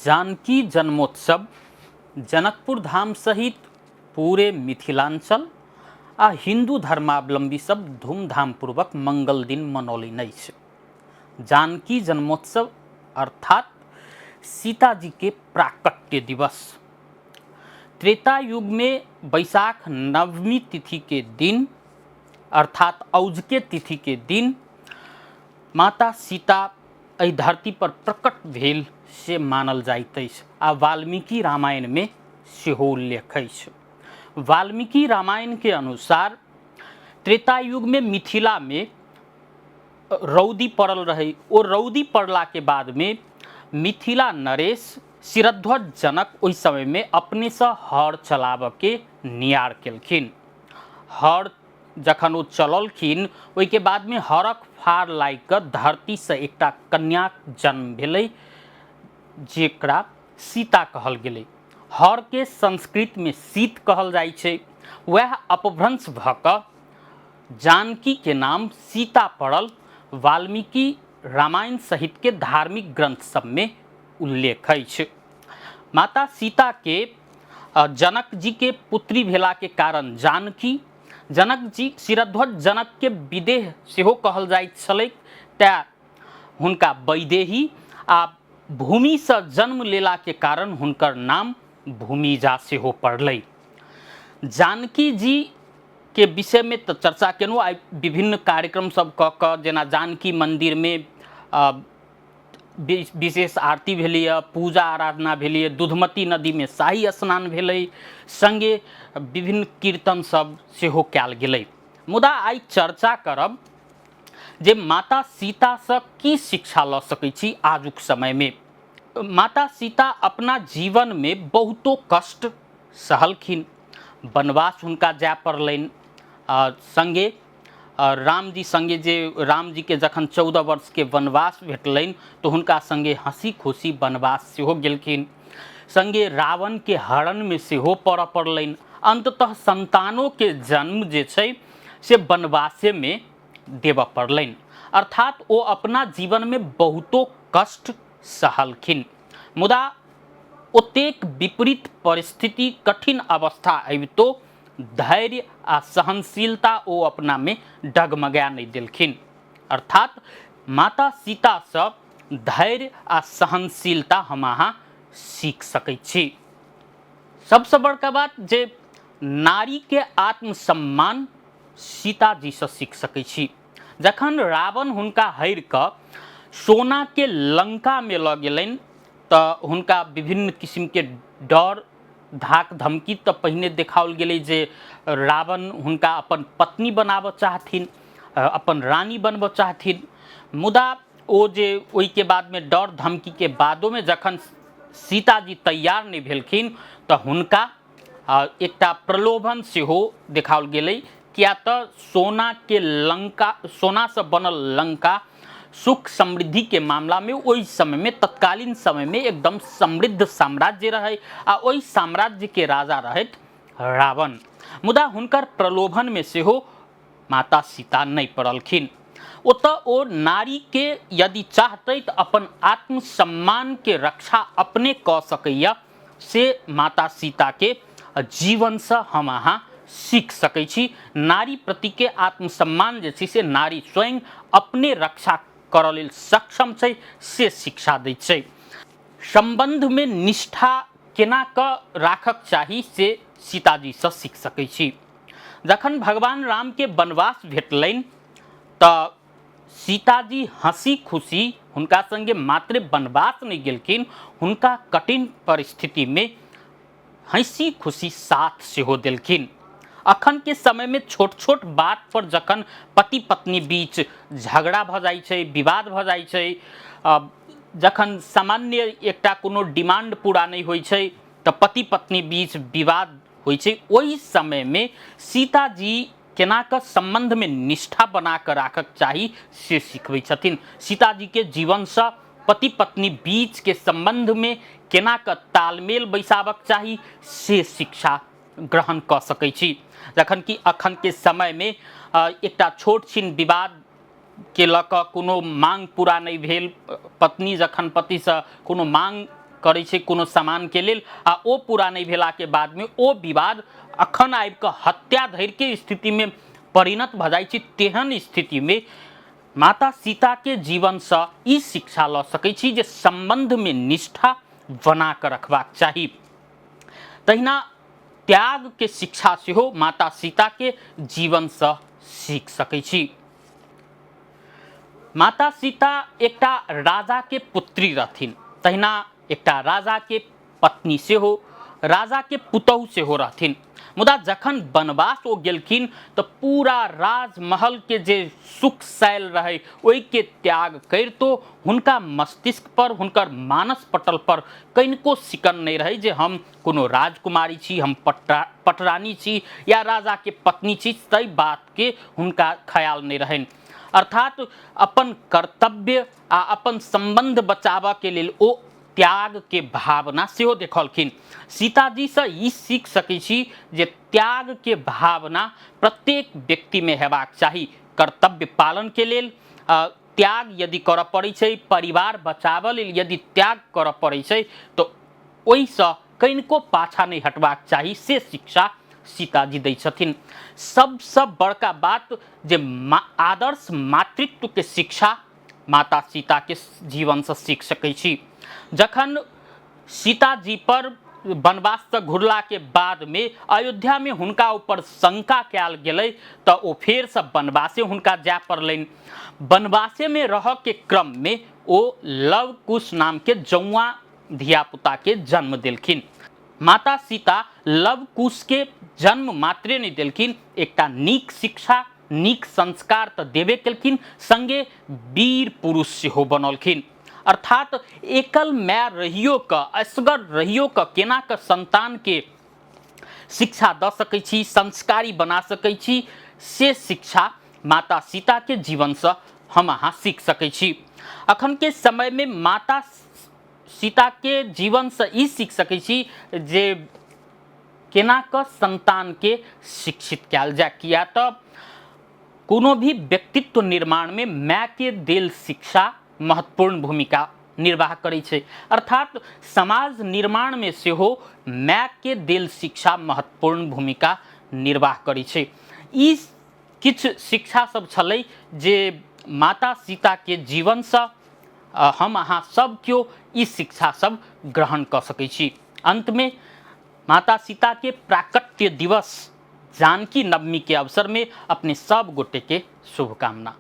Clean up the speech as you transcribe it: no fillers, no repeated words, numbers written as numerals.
जानकी जन्मोत्सव जनकपुर धाम सहित पूरे मिथिलांचल आ हिंदू धर्मावलंबी सब धूमधामपूर्वक मंगल दिन मनौलनि अछि। जानकी जन्मोत्सव अर्थात सीता जी के प्राकट्य दिवस त्रेता युग में बैसाख नवमी तिथि के दिन अर्थात औजके तिथि के दिन माता सीता एहि धरती पर प्रकट भेल से मानल जाइत अछि आ वाल्मीकि रामायण में सेहो उल्लेख अछि। वाल्मीकि रामायण के अनुसार त्रेता युग में मिथिला में रौदी पड़ल रहे। ओ रौदी पड़ला के बाद में मिथिला नरेश शिरध्वज जनक ओहि समय में अपने से हर चलाब के नियार केलखिन। हर जखन ओ चललखिन ओहि के बाद में हरक फार लागि कऽ धरती से एकटा कन्याक जन्म भेलै जेकरा सीता कहल गेलै। हर के संस्कृत में सीत कहल जाइ छै। वह अपभ्रंश भऽ कऽ जानकी के नाम सीता पड़ल वाल्मीकि रामायण सहित के धार्मिक ग्रंथ सब में उल्लेख अछि। माता सीता के जनक जी के पुत्री भेला के कारण जानकी जनक जी शिरध्वज जनक के विदेह सेहो कहल जाइत छलै। तैं हुनका वैदेही आ भूमि से जन्म लेला के कारण हुनकर नाम भूमिजा सेहो पड़लै। जानकी जी के विषय में तो चर्चा केलहुँ। आइ विभिन्न कार्यक्रम सब कऽ कऽ जेना जानकी मंदिर में विशेष आरती भेलैए, पूजा आराधना भेलैए, दुधमती नदी में शाही स्नान भेलै, संगे विभिन्न कीर्तन सब सेहो कयल गेलै। मुदा आइ चर्चा करब जे माता सीता से की शिक्षा लऽ सकै छी आजुक समय में। माता सीता अपना जीवन में बहुतो कष्ट सहलखिन। वनवास हुनका जाय पड़लनि। संगे राम जी संगे जे राम जी के जखन 14 वर्ष के वनवास भेटलनि तो हुनका संगे हंसी खुशी वनवास सेहो गेलखिन। संगे रावण के हरण में सेहो पड़ऽ पड़लनि। अंततः संतानों के जन्म जे छै से वनवासे में देबऽ पड़लनि। अर्थात ओ अपना जीवन में बहुतो कष्ट सहलखिन। मुदा ओतेक विपरीत परिस्थिति कठिन अवस्था अबितो धैर्य आ सहनशीलता ओ अपना में डगमगा नहीं देलखिन। अर्थात माता सीता से धैर्य आ सहनशीलता हम अहाँ सीख सकै छी। सबसे बड़का बात जे नारी के आत्मसम्मान सीता जी से सीख सकै छी। जखन रावण हुनका हरि कऽ सोना के लंका में लऽ गेलनि तऽ हुनका विभिन्न किस्म के डर धाक धमकी तऽ पहिने देखाओल गेलै जे रावण हुनका अपन पत्नी बनाबऽ चाहथिन, अपन रानी बनबऽ चाहथिन। मुदा ओ जे ओहि के बाद में डर धमकी के बादो में जखन सीता जी तैयार नहीं भेलखिन तऽ हुनका एकटा प्रलोभन सेहो देखाओल गेलै। किया तऽ सोना के लंका, सोना से बनल लंका सुख समृद्धि के मामला में ओहि समय में तत्कालीन समय में एकदम समृद्ध साम्राज्य रहे आ ओहि साम्राज्य के राजा रहैत रावण। मुदा हुनकर प्रलोभन में सेहो माता सीता नहीं पड़लखिन। ओतऽ ओ नारी के यदि चाहतै तऽ अपन आत्मसम्मान के रक्षा अपने कऽ सकैया से माता सीता के जीवन से हम अहाँ सीख सकै छी। नारी प्रति के आत्मसम्मान जे छै से नारी स्वयं अपने रक्षा करऽ लेल सक्षम छै से शिक्षा दै छै। संबंध में निष्ठा केना कऽ राखक चाही से सीताजी से सीख सकै छी। जखन भगवान राम के वनवास भेटलनि तऽ सीताजी हंसी खुशी हुनका संगे मात्र वनवास नहीं गेलखिन, हुनका कठिन परिस्थिति में हंसी खुशी साथ सेहो देलखिन। अखन के समय में छोट छोट बात पर जखन पति पत्नी बीच झगड़ा भऽ जाइ छै, विवाद भऽ जाइ छै, जखन सामान्य एकटा कोनो डिमांड पूरा नहीं होइ छै तऽ पति पत्नी बीच विवाद होइ छै, ओहि समय में सीता जी केना कऽ संबंध में निष्ठा बना कऽ राखक चाही से सिखबै छथिन। सीता जी के जीवन से पति पत्नी बीच के संबंध में केना कऽ तालमेल बैसाबक चाही से शिक्षा ग्रहण कऽ सकै छी। जखन कि अखन के समय में एकटा छोट छिन विवाद के लऽ कऽ कोनो मांग पूरा नहीं भेल, पत्नी जखन पति से कोनो मांग करै छै कोनो सामान के लेल आ ओ पूरा नहीं भेला के बाद में ओ विवाद अखन आबि कऽ हत्या धरि के स्थिति में परिणत भ जाइ छै। तेहन स्थिति में माता सीता के जीवन से ई शिक्षा ल सकै छी जे संबंध में निष्ठा बना कऽ रखबाक चाही। तहिना त्याग के शिक्षा सेहो माता सीता के जीवन से सीख सकै छी। माता सीता एकटा राजा के पुत्री रहथिन, तहिना एकटा राजा के पत्नी सेहो, राजा के पुतहु सेहो रहथिन। मुदा जखन वनवास ओ गेलखिन तो पूरा राजमहल के जे सुख शैल रहे ओहि के त्याग करितो हुनका मस्तिष्क पर, हुनकर मानस पटल पर कनिको सिकन नहीं रहे जे हम कोनो राजकुमारी छी, हम पटरानी छी या राजा के पत्नी छी, तई बात के हुनका ख्याल नहीं रहन। अर्थात अपन कर्तव्य आ अपन संबंध बचाबा के लेल ओ त्याग के भावना सेहो देखलखिन। सीताजी से ई सीख सकै छी जे त्याग के भावना प्रत्येक व्यक्ति में हेबाक चाही। कर्तव्य पालन के लेल त्याग यदि करऽ पड़ै छै, परिवार बचाबऽ लेल यदि त्याग करऽ पड़ै छै तो ओहि से कनिको पाछा नहीं हटबाक चाही, से शिक्षा सीताजी दै छथिन। सबसे बड़का बात जे आदर्श मातृत्व के शिक्षा माता सीता के जीवन से सीख सकै छी। जखन सीताजी पर वनवास से घुरला के बाद में अयोध्या में हुनका ऊपर शंका कयल गेलै तो ओ फेर से वनवासे हुनका जाय पड़लनि। वनवासे में रह के क्रम में ओ लव कुश नाम के जौआ धिया पुता के जन्म देलखिन। माता सीता लव कुश के जन्म मात्रे नहीं देलखिन, एकटा नीक शिक्षा, नीक संस्कार तो देबे केलखिन, संगे वीर पुरुष सेहो बनलखिन। अर्थात एकल माय रहियो क, असगर रहियो क केना क संतान के शिक्षा द सकै छी, संस्कारी बना सकै छी, से शिक्षा माता सीता के जीवन से हम अहाँ सीख सकै छी। अखन के समय में माता सीता के जीवन से ई सीख सकै छी जे केना क संतान के शिक्षित कयल जाय, किया तो कोनो भी व्यक्तित्व निर्माण में माय के देल शिक्षा महत्वपूर्ण भूमिका निर्वाह करै छै। अर्थात समाज निर्माण में सेहो माय के देल शिक्षा महत्वपूर्ण भूमिका निर्वाह करै छै। ई किछ शिक्षा सब छलै जे माता सीता के जीवन से हम अहाँ सब क्यों ई शिक्षा सब ग्रहण कर सकै छी। अंत में माता सीता के प्राकट्य दिवस जानकी नवमी के अवसर में अपने सब गोटे के शुभकामना।